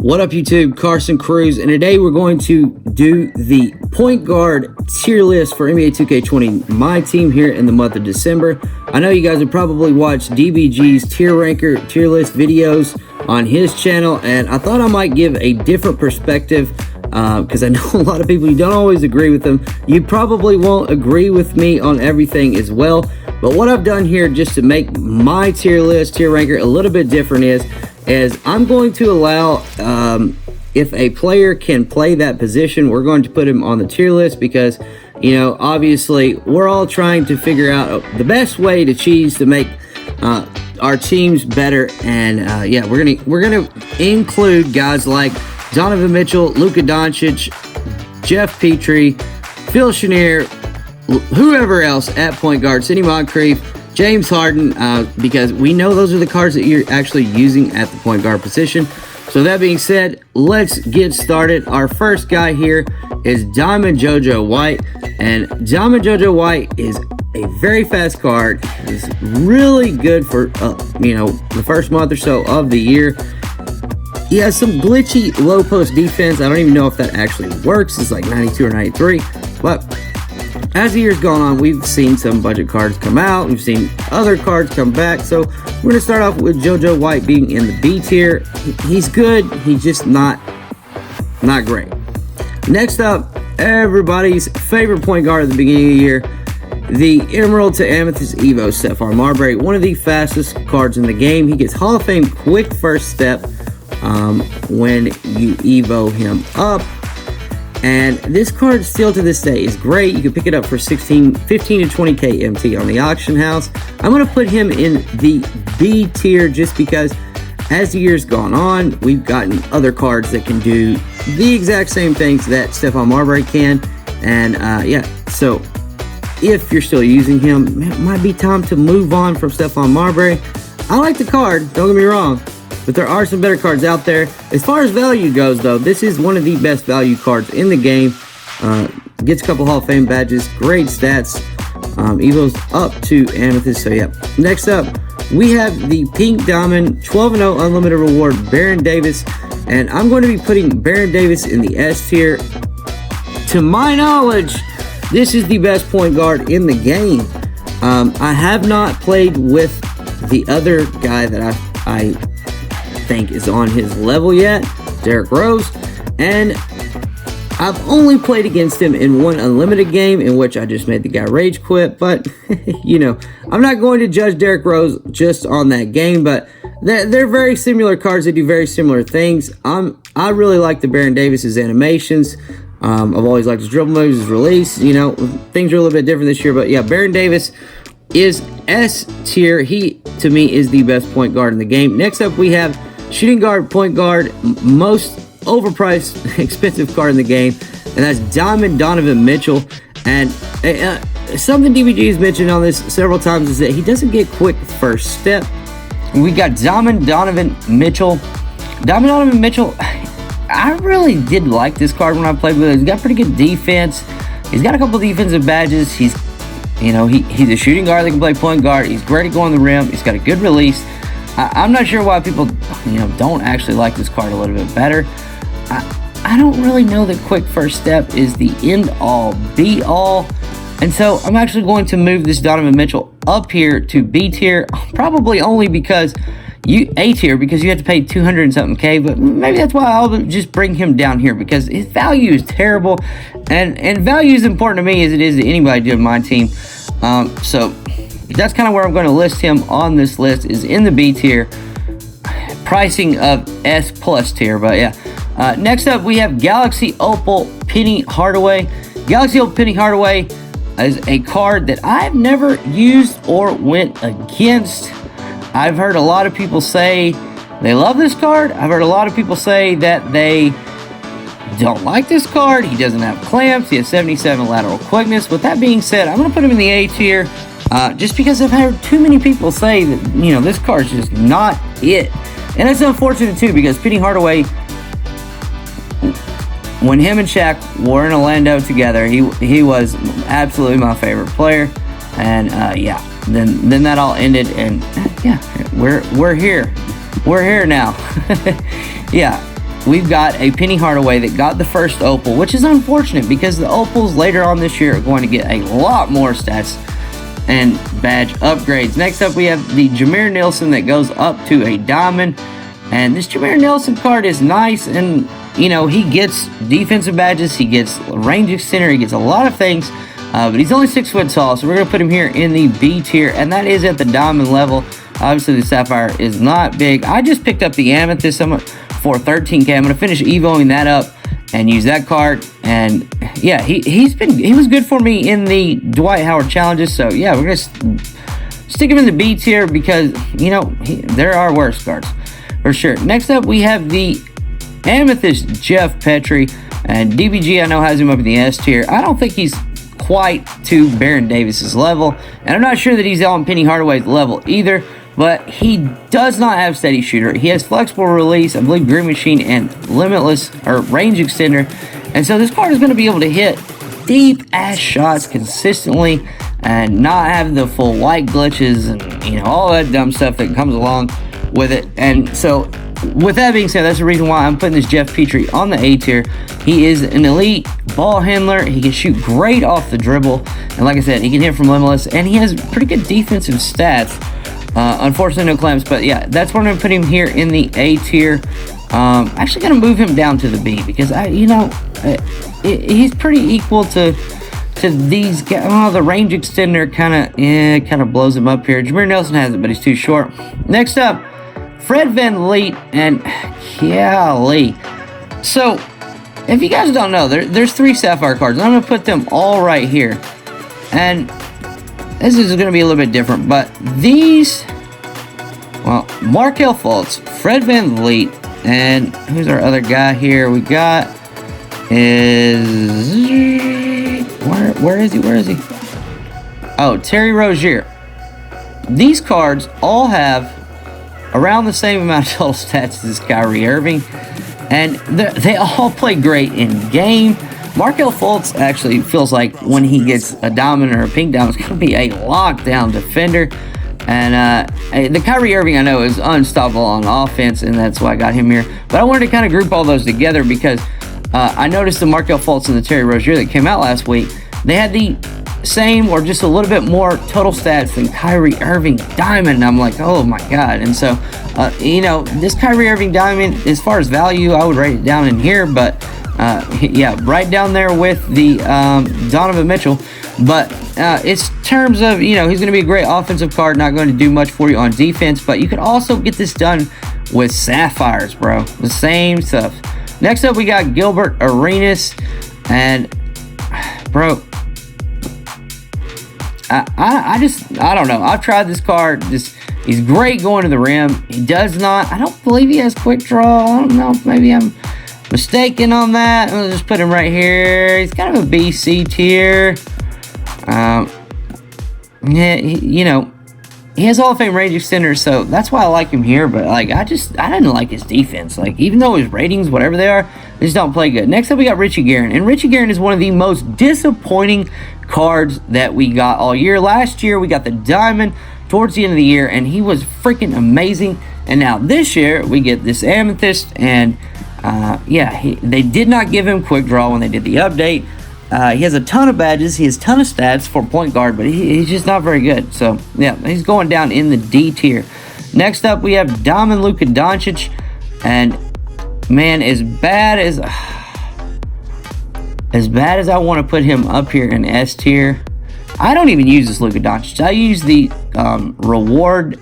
What up, YouTube? Carson Cruz, and today we're going to do the point guard tier list for NBA 2K20 Myteam here in the month of December. I know you guys have probably watched DBG's tier list videos on his channel, and I thought I might give a different perspective because I know a lot of people, you don't always agree with them. You probably won't agree with me on everything as well, but what I've done here just to make my tier ranker a little bit different is I'm going to allow, if a player can play that position, we're going to put him on the tier list because, you know, obviously we're all trying to figure out the best way to cheese to make our teams better. And yeah, we're gonna include guys like Donovan Mitchell, Luka Doncic, Jeff Petri, Phil Cheniere, whoever else at point guard, Sidney Moncrief, James Harden, because we know those are the cards that you're actually using at the point guard position. So that being said, let's get started. Our first guy here is Diamond Jojo White, and Diamond Jojo White is a very fast card. He's really good for you know, the first month or so of the year. He has some glitchy low post defense. I don't even know if that actually works. It's like 92 or 93, but as the year's gone on, we've seen some budget cards come out. We've seen other cards come back. So we're going to start off with Jojo White being in the B tier. He's good. He's just not great. Next up, everybody's favorite point guard at the beginning of the year, the Emerald to Amethyst Evo, Stephon Marbury. One of the fastest cards in the game. He gets Hall of Fame quick first step when you Evo him up. And this card still to this day is great. You can pick it up for 15 to 20k MT on the auction house. I'm going to put him in the B tier just because as the year's gone on, we've gotten other cards that can do the exact same things that Stephon Marbury can. And yeah, so if you're still using him, it might be time to move on from Stephon Marbury. I like the card, don't get me wrong, but there are some better cards out there. As far as value goes, though, this is one of the best value cards in the game. Gets a couple Hall of Fame badges, great stats. Evo's up to Amethyst, so yeah. Next up, we have the Pink Diamond 12-0 Unlimited Reward, Baron Davis. And I'm going to be putting Baron Davis in the S tier. To my knowledge, this is the best point guard in the game. I have not played with the other guy that I think is on his level yet, Derrick Rose, and I've only played against him in one unlimited game in which I just made the guy rage quit. But you know, I'm not going to judge Derrick Rose just on that game, but they're very similar cards. They do very similar things. I really like the Baron Davis's animations. I've always liked his dribble moves, his release. You know, things are a little bit different this year, but yeah, Baron Davis is S tier. He, to me, is the best point guard in the game. Next up, we have shooting guard, point guard, most overpriced, expensive card in the game, and that's Diamond Donovan Mitchell. And something DBG has mentioned on this several times is that he doesn't get quick first step. We got Diamond Donovan Mitchell. Diamond Donovan Mitchell, I really did like this card when I played with him. He's got pretty good defense. He's got a couple defensive badges. He's, you know, he's a shooting guard that can play point guard. He's great at going to the rim. He's got a good release. I'm not sure why people, you know, don't actually like this card a little bit better. I don't really know that quick first step is the end all be all. And so I'm actually going to move this Donovan Mitchell up here to B tier, probably only because A tier, because you have to pay 200 and something K, but maybe that's why I'll just bring him down here because his value is terrible, and value is important to me as it is to anybody doing my team. So that's kind of where I'm going to list him on this list, is in the B tier, pricing of S plus tier. But yeah, next up we have Galaxy Opal Penny Hardaway. Galaxy Opal Penny Hardaway is a card that I've never used or went against. I've heard a lot of people say they love this card. I've heard a lot of people say that they don't like this card. He doesn't have clamps. He has 77 lateral quickness. With that being said, I'm going to put him in the A tier just because I've heard too many people say that, you know, this card's just not it. And it's unfortunate too because Penny Hardaway, when him and Shaq were in Orlando together, he was absolutely my favorite player. And yeah, then that all ended, and yeah, we're here now. Yeah, we've got a Penny Hardaway that got the first Opal, which is unfortunate because the Opals later on this year are going to get a lot more stats and badge upgrades. Next up, we have the Jameer Nelson that goes up to a diamond. And this Jameer Nelson card is nice, and you know, he gets defensive badges, he gets range extender, he gets a lot of things, but he's only 6 foot tall, so we're going to put him here in the B tier, and that is at the diamond level. Obviously, the sapphire is not big. I just picked up the amethyst for 13K. I'm going to finish evoing that up and use that card, and yeah, he was good for me in the Dwight Howard challenges, so yeah, we're going to stick him in the B tier because, you know, there are worse cards for sure. Next up, we have the Amethyst Jeff Petri, and DBG I know has him up in the S tier. I don't think he's quite to Baron Davis's level, and I'm not sure that he's on Penny Hardaway's level either, but he does not have steady shooter. He has flexible release, I believe Green Machine, and limitless or range extender, and so this card is going to be able to hit deep ass shots consistently and not have the full white glitches and, you know, all that dumb stuff that comes along with it. And so with that being said, that's the reason why I'm putting this Jeff Petri on the A tier. He is an elite ball handler. He can shoot great off the dribble, and like I said, he can hit from limitless, and he has pretty good defensive stats. Unfortunately, no clamps, but yeah, that's where I'm gonna put him here in the A tier. Actually gonna move him down to the B because he's pretty equal to these guys. Oh, the range extender kind of blows him up here. Jameer Nelson has it, but he's too short. Next up, Fred VanVleet, and golly. So, if you guys don't know, there's 3 Sapphire cards. I'm going to put them all right here. And this is going to be a little bit different, but these, well, Markelle Fultz, Fred VanVleet, and who's our other guy here? We got is... Where is he? Oh, Terry Rozier. These cards all have around the same amount of total stats as Kyrie Irving, and they all play great in game. Markelle Fultz actually feels like when he gets a diamond or a pink diamond, it's going to be a lockdown defender. And the Kyrie Irving I know is unstoppable on offense, and that's why I got him here. But I wanted to kind of group all those together because I noticed the Markelle Fultz and the Terry Rozier that came out last week, they had the same or just a little bit more total stats than Kyrie Irving Diamond. And I'm like, oh my god. And so you know, this Kyrie Irving Diamond, as far as value, I would rate it down in here, but yeah, right down there with the Donovan Mitchell. But it's terms of, you know, he's going to be a great offensive card, not going to do much for you on defense, but you can also get this done with sapphires, bro. The same stuff. Next up, we got Gilbert Arenas, and bro, I don't know. I've tried this card. He's great going to the rim. He does not. I don't believe he has quick draw. I don't know. Maybe I'm mistaken on that. I'll just put him right here. He's kind of a BC tier. Yeah, you know, he has Hall of Fame range extender, so that's why I like him here. But like, I didn't like his defense. Like, even though his ratings, whatever they are, they just don't play good. Next up, we got Richie Garen, and Richie Garen is one of the most disappointing cards that we got all year. Last year, we got the diamond towards the end of the year, and he was freaking amazing. And now this year, we get this amethyst, and yeah, they did not give him quick draw when they did the update. He has a ton of badges, he has a ton of stats for point guard, but he's just not very good. So yeah, he's going down in the D tier. Next up, we have Diamond Luka Doncic, and man, as bad as I want to put him up here in S tier, I don't even use this Luka Doncic. I use the reward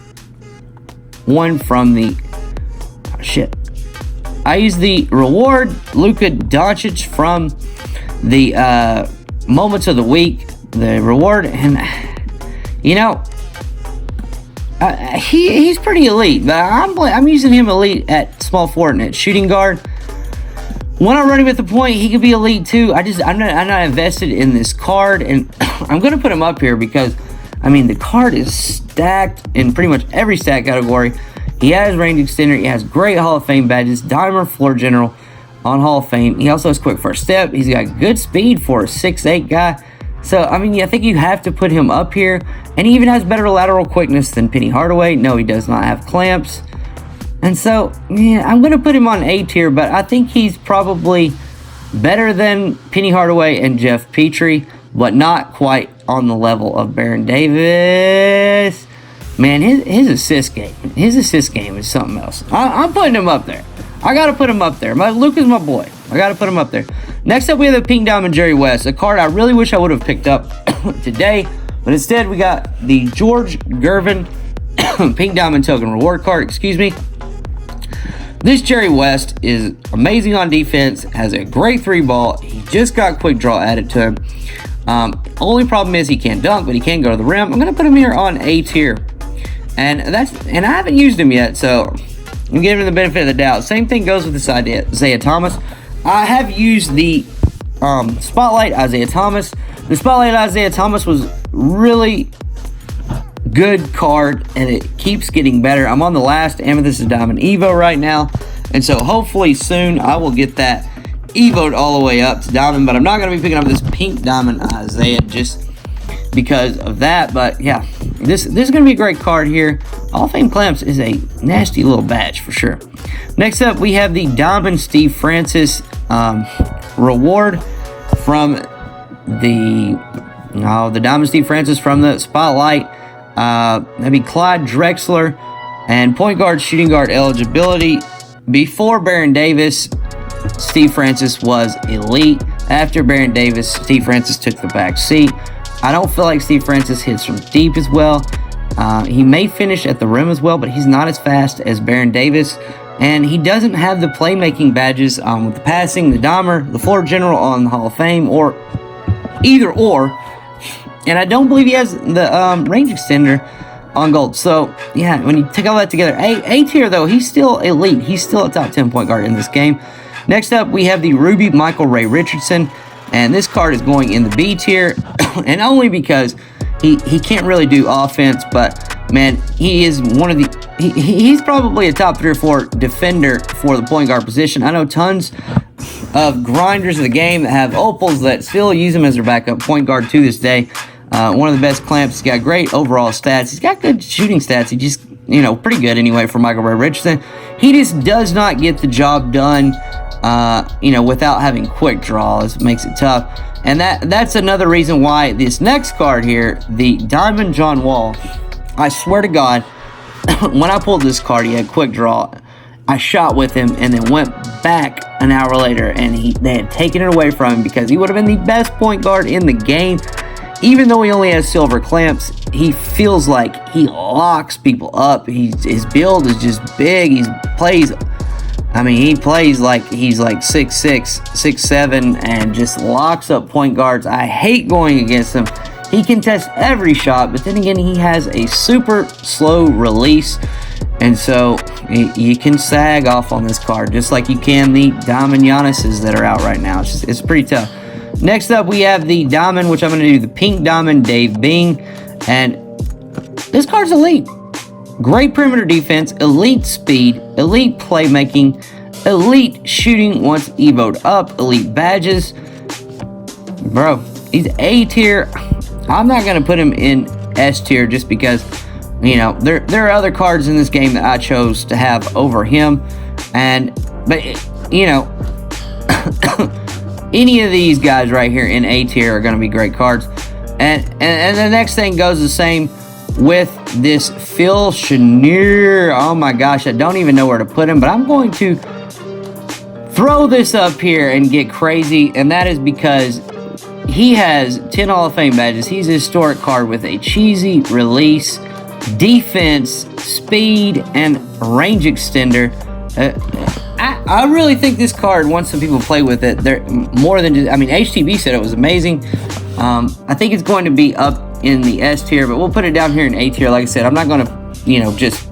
one from the I use the reward Luka Doncic from the moments of the week, the reward, and you know, he's pretty elite, but I'm using him elite at small forward and at shooting guard. When I'm running with the point, he could be elite too. I'm not invested in this card, and I'm gonna put him up here because I mean the card is stacked in pretty much every stat category. He has range extender, he has great Hall of Fame badges, diamond floor general on Hall of Fame. He also has quick first step. He's got good speed for a 6'8" guy. So, I mean, yeah, I think you have to put him up here. And he even has better lateral quickness than Penny Hardaway. No, he does not have clamps. And so, yeah, I'm going to put him on A tier, but I think he's probably better than Penny Hardaway and Jeff Petri, but not quite on the level of Baron Davis. Man, his assist game is something else. I'm putting him up there. I got to put him up there. Luke is my boy. I got to put him up there. Next up, we have the Pink Diamond Jerry West, a card I really wish I would have picked up today, but instead we got the George Gervin Pink Diamond Token Reward card, excuse me. This Jerry West is amazing on defense, has a great 3-ball. He just got quick draw added to him. Only problem is he can't dunk, but he can go to the rim. I'm going to put him here on A tier. And I haven't used him yet, so I'm giving him the benefit of the doubt. Same thing goes with this Isaiah Thomas. I have used the Spotlight Isaiah Thomas. The Spotlight Isaiah Thomas was really good card, and it keeps getting better. I'm on the last Amethyst Diamond Evo right now, and so hopefully soon I will get that Evo'd all the way up to Diamond, but I'm not going to be picking up this Pink Diamond Isaiah just because of that. But yeah, this is going to be a great card here. Hall of Fame Clamps is a nasty little badge for sure. Next up, we have the Diamond Steve Francis reward from the Diamond Steve Francis from the Spotlight. That'd be Clyde Drexler, and point guard, shooting guard eligibility. Before Baron Davis, Steve Francis was elite. After Baron Davis, Steve Francis took the back seat. I don't feel like Steve Francis hits from deep as well. He may finish at the rim as well, but he's not as fast as Baron Davis. And he doesn't have the playmaking badges with the passing, the Dumars, the floor general on the Hall of Fame, or either or. And I don't believe he has the range extender on gold. So, yeah, when you take all that together, A tier, though, he's still elite. He's still a top 10 point guard in this game. Next up, we have the Ruby Michael Ray Richardson. And this card is going in the B tier. And only because he can't really do offense. But, man, he is one of the... He's probably a top 3 or 4 defender for the point guard position. I know tons of grinders of the game that have Opals that still use him as their backup point guard to this day. One of the best clamps. He's got great overall stats. He's got good shooting stats. He just, pretty good anyway for Michael Ray Richardson. He just does not get the job done, without having quick draws. It makes it tough. And that's another reason why this next card here, the Diamond John Wall, I swear to God, when I pulled this card, he had quick draw. I shot with him and then went back an hour later, and they had taken it away from him because he would have been the best point guard in the game. Even though he only has silver clamps, he feels like he locks people up. His build is just big. He plays like he's like 6'6", 6'7", and just locks up point guards. I hate going against him. He can test every shot, but then again, he has a super slow release, and so you can sag off on this card, just like you can the Diamond Giannis's that are out right now. It's pretty tough. Next up, we have the Diamond, which I'm going to do the Pink Diamond Dave Bing, and this card's elite. Great perimeter defense, elite speed, elite playmaking, elite shooting once evoed up, elite badges. Bro, he's A tier. I'm not going to put him in S tier just because, there are other cards in this game that I chose to have over him. But any of these guys right here in A tier are going to be great cards. And the next thing goes the same with this Phil Cheniere. Oh my gosh, I don't even know where to put him, but I'm going to throw this up here and get crazy, and that is because he has 10 Hall of Fame badges. He's a historic card with a cheesy release, defense, speed, and range extender. I really think this card, once some people play with it, they're more than just, HTB said it was amazing. I think it's going to be up in the S tier, but we'll put it down here in A tier. Like I said, I'm not going to, just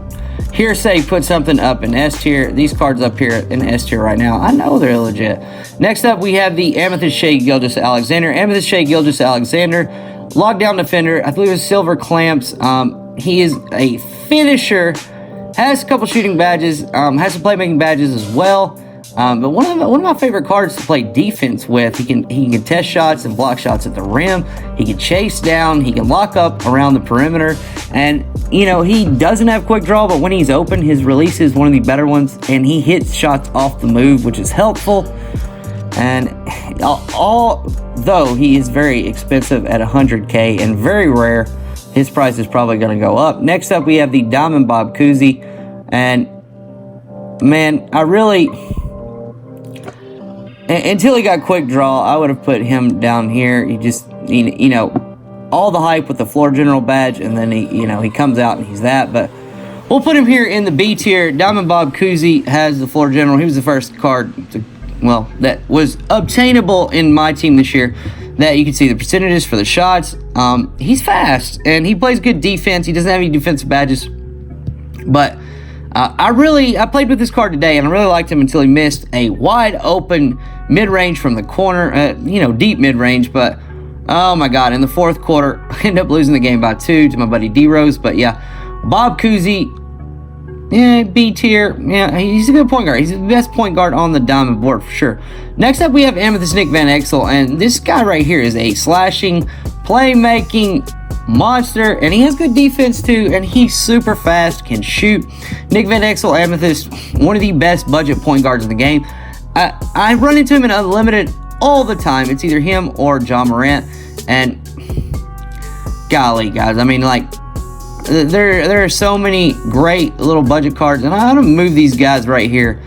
hearsay put something up in S tier. These cards up here in S tier right now, I know they're legit. Next up, we have the Amethyst Shea Gilgeous-Alexander. Amethyst Shea Gilgeous-Alexander, lockdown defender. I believe it's silver clamps. He is a finisher. Has a couple shooting badges, has some playmaking badges as well. But one of my favorite cards to play defense with. He can contest shots and block shots at the rim. He can chase down. He can lock up around the perimeter. And, you know, he doesn't have quick draw, but when he's open, his release is one of the better ones. And he hits shots off the move, which is helpful. And although he is very expensive at $100K and very rare, his price is probably going to go up. Next up, we have the Diamond Bob Cousy. And, man, I really... Until he got quick draw, I would have put him down here. He just, you know, all the hype with the floor general badge, and then he comes out and he's that. But we'll put him here in the B tier. Diamond Bob Cousy has the floor general. He was the first card that was obtainable in my team this year. That you can see the percentages for the shots. He's fast and he plays good defense. He doesn't have any defensive badges, but I played with this card today, and I really liked him until he missed a wide open mid-range from the corner, deep mid-range, but oh my God, in the fourth quarter, I ended up losing the game by 2 to my buddy D-Rose. But yeah, Bob Cousy, B tier, he's a good point guard. He's the best point guard on the diamond board for sure. Next up, we have Amethyst Nick Van Exel, and this guy right here is a slashing, playmaking monster, and he has good defense too, and he's super fast, can shoot. Nick Van Exel, Amethyst, one of the best budget point guards in the game. I run into him in Unlimited all the time. It's either him or John Moran, and golly, guys, I mean, like, there are so many great little budget cards, and I'm gonna move these guys right here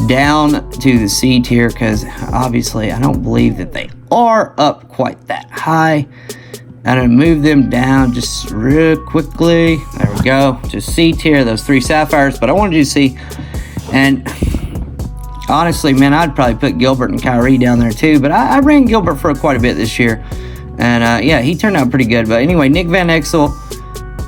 down to the C tier because obviously I don't believe that they are up quite that high. I'm gonna move them down just real quickly. There we go, just C tier, those 3 sapphires, but I wanted you to see. And honestly, man, I'd probably put Gilbert and Kyrie down there too, but I ran Gilbert for quite a bit this year, and yeah, he turned out pretty good. But anyway, Nick Van Exel,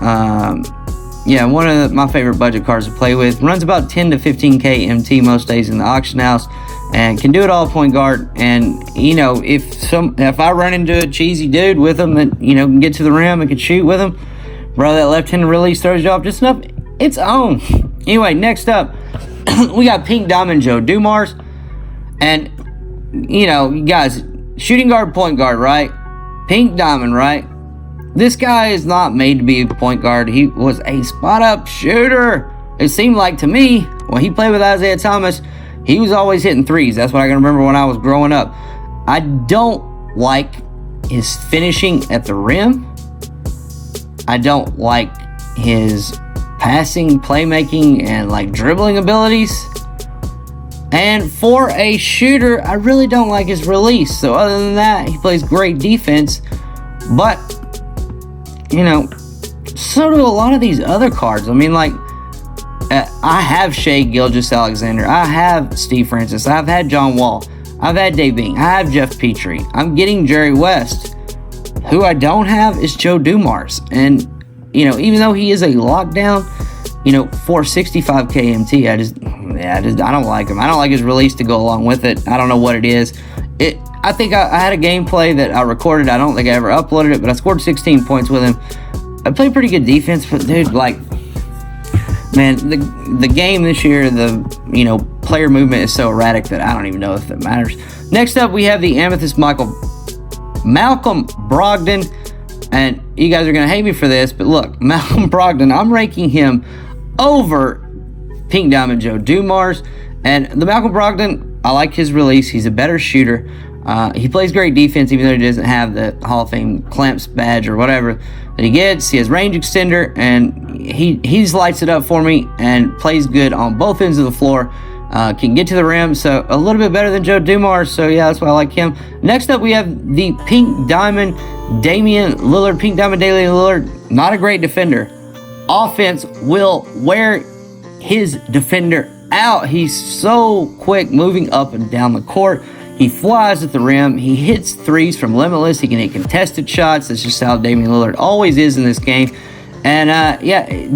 one of my favorite budget cards to play with. Runs about 10 to 15K MT most days in the auction house, and can do it all point guard. And if I run into a cheesy dude with him that can get to the rim and can shoot with him, bro, that left-handed release throws you off just enough. It's on. Anyway, next up, we got Pink Diamond Joe Dumars, and you guys, shooting guard, point guard, right? Pink Diamond, right? This guy is not made to be a point guard. He was a spot-up shooter. It seemed like to me, when he played with Isaiah Thomas, he was always hitting threes. That's what I can remember when I was growing up. I don't like his finishing at the rim. I don't like his passing, playmaking, and like dribbling abilities. And for a shooter, I really don't like his release. So other than that, he plays great defense. But so do a lot of these other cards. I mean, like, I have Shea Gilgeous-Alexander. I have Steve Francis. I've had John Wall. I've had Dave Bing. I have Jeff Petri. I'm getting Jerry West. Who I don't have is Joe Dumars. And, even though he is a lockdown, 465 KMT, I don't like him. I don't like his release to go along with it. I don't know what it is. I think I had a gameplay that I recorded. I don't think I ever uploaded it, but I scored 16 points with him. I played pretty good defense, but dude, like, man, the game this year, the player movement is so erratic that I don't even know if it matters. Next up, we have the Amethyst Malcolm Brogdon, and you guys are gonna hate me for this, but look, Malcolm Brogdon, I'm ranking him over Pink Diamond Joe Dumars, and the Malcolm Brogdon, I like his release. He's a better shooter. He plays great defense, even though he doesn't have the Hall of Fame clamps badge or whatever that he gets. He has range extender, and he lights it up for me and plays good on both ends of the floor. Can get to the rim, so a little bit better than Joe Dumars. So yeah, that's why I like him. Next up, we have the Pink Diamond Damian Lillard. Pink Diamond Damian Lillard, not a great defender. Offense will wear his defender out. He's so quick moving up and down the court. He flies at the rim. He hits threes from limitless. He can hit contested shots. That's just how Damian Lillard always is in this game. And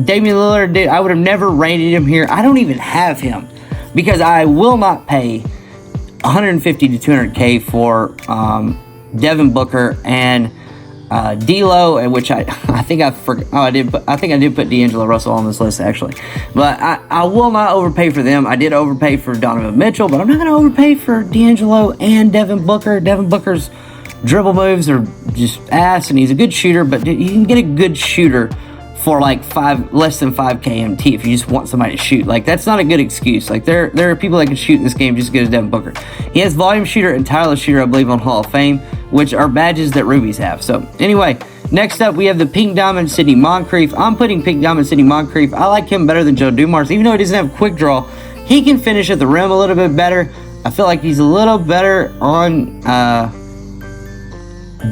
Damian Lillard, I would have never rated him here. I don't even have him because I will not pay 150 to 200K for Devin Booker and D'Lo, and which I think I forgot. Oh, I think I did put D'Angelo Russell on this list actually, but I will not overpay for them. I did overpay for Donovan Mitchell, but I'm not going to overpay for D'Angelo and Devin Booker. Devin Booker's dribble moves are just ass, and he's a good shooter, but you can get a good shooter for like less than 5 KMT if you just want somebody to shoot. Like, that's not a good excuse. Like, there are people that can shoot in this game just as good as Devin Booker. He has volume shooter and tireless shooter, I believe, on Hall of Fame, which are badges that rubies have. So anyway, next up we have the Pink Diamond Sidney Moncrief. I'm putting Pink Diamond Sidney Moncrief. I like him better than Joe Dumars, even though he doesn't have quick draw. He can finish at the rim a little bit better. I feel like he's a little better on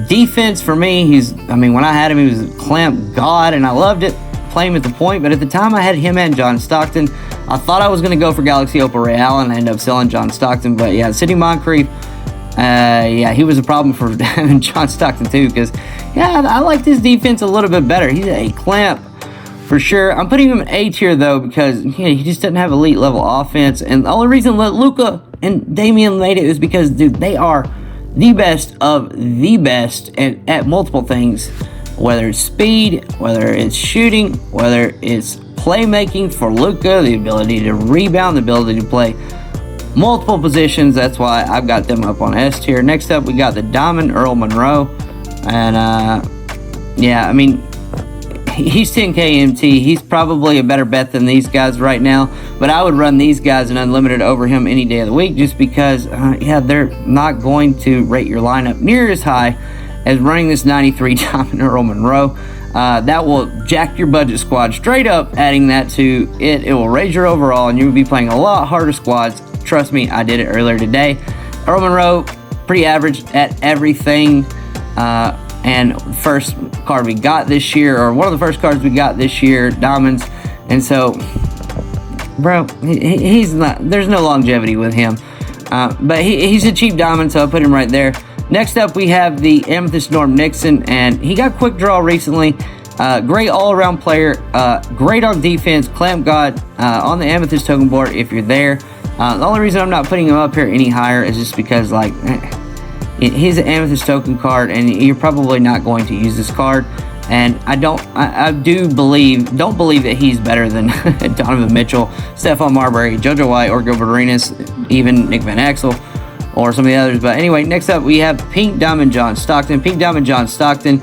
defense for me. When I had him, he was a clamp god, and I loved it, playing him at the point. But at the time, I had him and John Stockton. I thought I was going to go for Galaxy Opal Real, and I ended up selling John Stockton. But yeah, Sidney Moncrief, he was a problem for having John Stockton too, because I liked his defense a little bit better. He's a clamp for sure. I'm putting him in A tier though, because he just doesn't have elite level offense. And the only reason that Luka and Damian made it is because, dude, they are the best of the best and at multiple things, whether it's speed, whether it's shooting, whether it's playmaking for Luka, the ability to rebound, the ability to play multiple positions. That's why I've got them up on S tier. Next up, we got the Diamond Earl Monroe, and he's 10 KMT. He's probably a better bet than these guys right now, but I would run these guys in unlimited over him any day of the week, just because they're not going to rate your lineup near as high as running this 93 Diamond Earl Monroe. That will jack your budget squad straight up. Adding that to it, it will raise your overall, and you will be playing a lot harder squads. Trust me, I did it earlier today. Earl Monroe, pretty average at everything. And first card we got this year, or one of the first cards we got this year, diamonds. And so, bro, he's not, there's no longevity with him. But he's a cheap diamond, so I put him right there. Next up, we have the Amethyst Norm Mixon, and he got quick draw recently. Great all-around player, great on defense, clamp god on the Amethyst token board if you're there. The only reason I'm not putting him up here any higher is just because, like, he's an Amethyst token card, and you're probably not going to use this card. And don't believe that he's better than Donovan Mitchell, Stephon Marbury, Jojo White, or Gilbert Arenas, even Nick Van Exel, or some of the others. But anyway, next up we have Pink Diamond John Stockton. Pink Diamond John Stockton,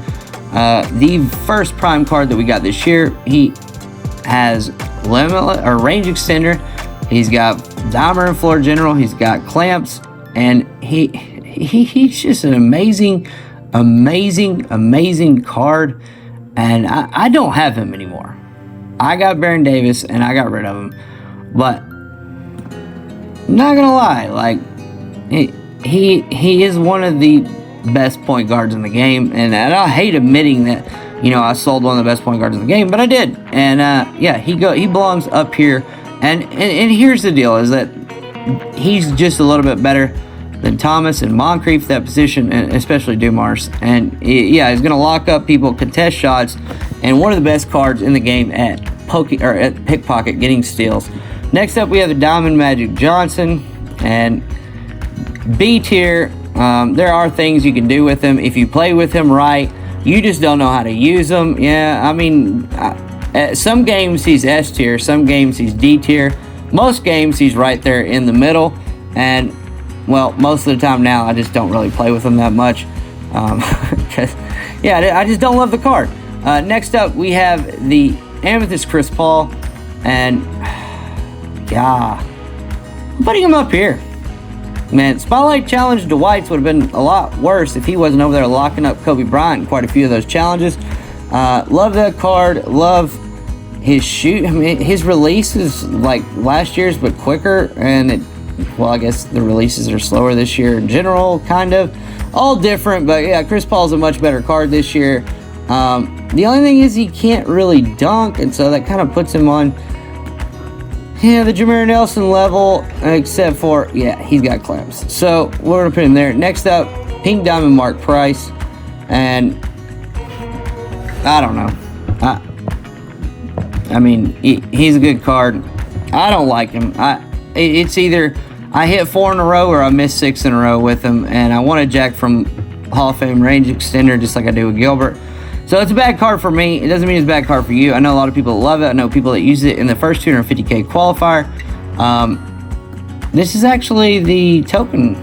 the first prime card that we got this year. He has limitless or range extender. He's got diamond and floor general. He's got clamps, and he's just an amazing card. And I don't have him anymore. I got Baron Davis, and I got rid of him. But not gonna lie, like, he is one of the best point guards in the game, and I hate admitting that, I sold one of the best point guards in the game, but I did. And he belongs up here. And here's the deal: is that he's just a little bit better than Thomas and Moncrief, that position, and especially Dumars. And he's going to lock up people, contest shots, and one of the best cards in the game at pickpocket, getting steals. Next up, we have the Diamond Magic Johnson, and B tier. There are things you can do with him if you play with him right. You just don't know how to use him. Some games he's S tier, some games he's D tier. Most games he's right there in the middle, and well, most of the time now, I just don't really play with him that much. I just don't love the card. Next up, we have the Amethyst Chris Paul. And, I'm putting him up here. Man, Spotlight Challenge Dwight's would have been a lot worse if he wasn't over there locking up Kobe Bryant in quite a few of those challenges. Love that card. Love his shoot. His release is like last year's, but quicker. And I guess the releases are slower this year in general, kind of. All different, but yeah, Chris Paul's a much better card this year. The only thing is he can't really dunk, and so that kind of puts him on the Jameer Nelson level, except for, he's got clamps. So we're going to put him there. Next up, Pink Diamond Mark Price, and I don't know. He's a good card. I don't like him. It's either I hit 4 in a row or I miss 6 in a row with him, and I want to jack from Hall of Fame range extender, just like I do with Gilbert. So it's a bad card for me. It doesn't mean it's a bad card for you. I know a lot of people that love it. I know people that use it in the first 250K qualifier. This is actually the token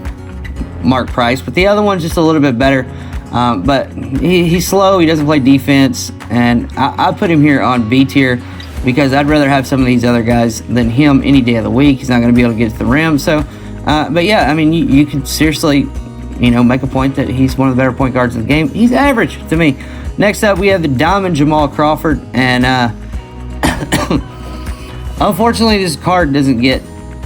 mark price, but the other one's just a little bit better. But he's slow. He doesn't play defense, and I put him here on B tier because I'd rather have some of these other guys than him any day of the week. He's not going to be able to get to the rim. So, but yeah, I mean, you could seriously, make a point that he's one of the better point guards in the game. He's average to me. Next up, we have the Diamond Jamal Crawford, and unfortunately, this card doesn't get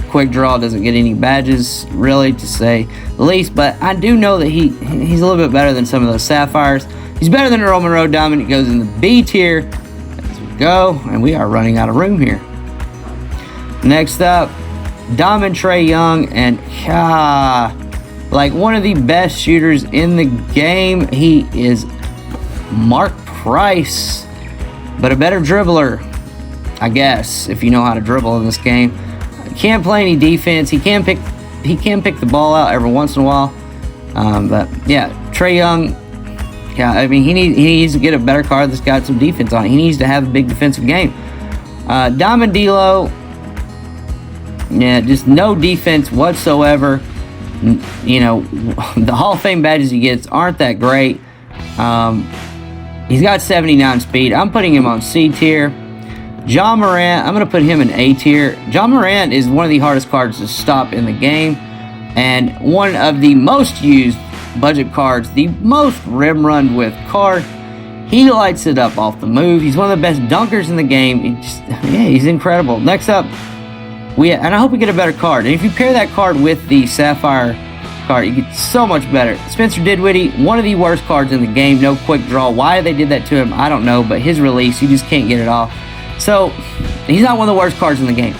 quick draw, doesn't get any badges, really, to say the least. But I do know that he's a little bit better than some of those Sapphires. He's better than Earl Monroe Diamond. It goes in the B tier. As we go, and we are running out of room here. Next up, Diamond Trae Young, and like one of the best shooters in the game. He is Mark Price, but a better dribbler, I guess, if you know how to dribble in this game. Can't play any defense. He can pick the ball out every once in a while. But yeah, Trae Young, I mean, he needs to get a better card that's got some defense on it. He needs to have a big defensive game. Diamond D'Lo, yeah, just no defense whatsoever. The Hall of Fame badges he gets aren't that great. He's got 79 speed. I'm putting him on C tier. John Moran, I'm going to put him in A tier. John Moran is one of the hardest cards to stop in the game, and one of the most used budget cards, the most rim run with card. He lights it up off the move. He's one of the best dunkers in the game. He's incredible. Next up, and I hope we get a better card. And if you pair that card with the Sapphire card, you get so much better. Spencer Dinwiddie, one of the worst cards in the game. No quick draw. Why they did that to him, I don't know. But his release, you just can't get it off. So he's not one of the worst cards in the game.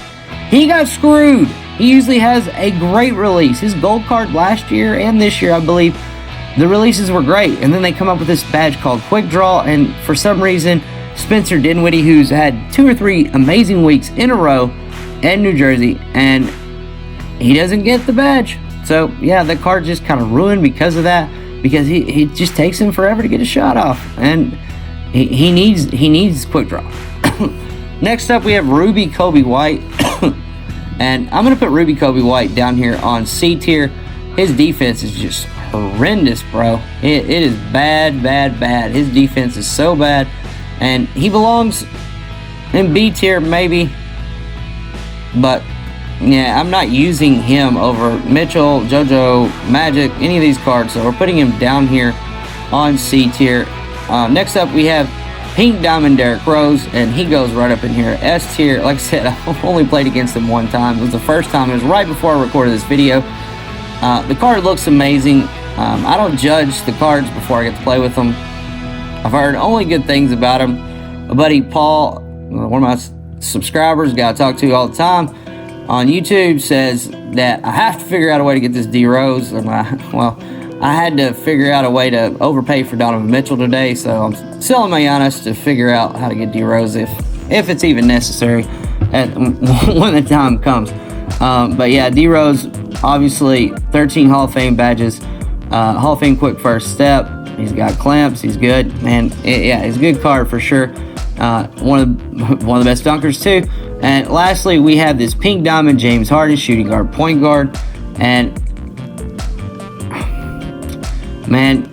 He got screwed. He usually has a great release. His gold card last year and this year, I believe, the releases were great. And then they come up with this badge called Quick Draw. And for some reason, Spencer Dinwiddie, who's had 2 or 3 amazing weeks in a row in New Jersey, and he doesn't get the badge. So yeah, the card just kind of ruined because of that, because he just takes him forever to get a shot off, and he needs quick draw. Next up, we have Ruby Kobe White, and I'm gonna put Ruby Kobe White down here on C tier. His defense is just horrendous, bro. It is bad. His defense is so bad, and he belongs in B tier maybe. But yeah, I'm not using him over Mitchell, Jojo, Magic, any of these cards. So we're putting him down here on C tier. Next up, we have Pink Diamond Derrick Rose, and he goes right up in here, S tier. Like I said, I've only played against him one time. It was the first time. It was right before I recorded this video. The card looks amazing. I don't judge the cards before I get to play with them. I've heard only good things about him. My buddy Paul, one of my subscribers, guy I talk to all the time on YouTube, says that I have to figure out a way to get this D Rose. And I had to figure out a way to overpay for Donovan Mitchell today, so I'm selling my Giannis to figure out how to get D Rose if it's even necessary when the time comes. But yeah, D Rose, obviously 13 Hall of Fame badges, Hall of Fame quick first step. He's got clamps. He's good, and he's a good card for sure. One of the best dunkers too. And lastly, we have this Pink Diamond James Harden, shooting guard, point guard, and man,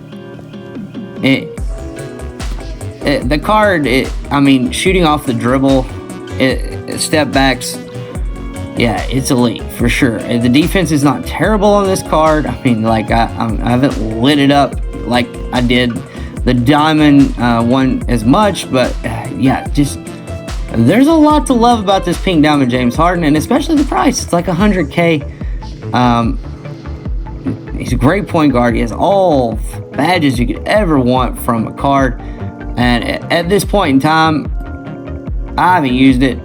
the card. I mean, shooting off the dribble, step backs. Yeah, it's elite for sure. The defense is not terrible on this card. I mean, like I haven't lit it up like I did the Diamond one as much, but yeah, just there's a lot to love about this Pink Diamond James Harden, and especially the price. It's like $100K. He's a great point guard. He has all badges you could ever want from a card, and at this point in time, I haven't used it.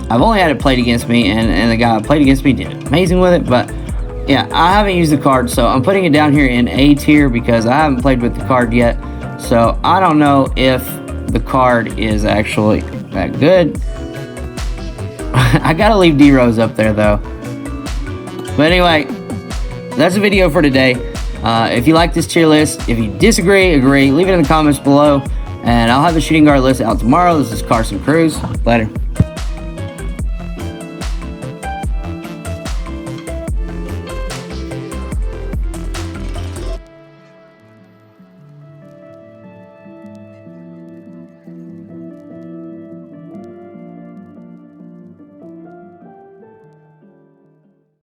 I've only had it played against me, and the guy that played against me did amazing with it, but yeah, I haven't used the card, so I'm putting it down here in A tier because I haven't played with the card yet. So I don't know if the card is actually that good. I gotta leave D Rose up there though. But anyway, that's the video for today. If you like this tier list, if you disagree, agree, leave it in the comments below. And I'll have the shooting guard list out tomorrow. This is Carson Cruz. Later.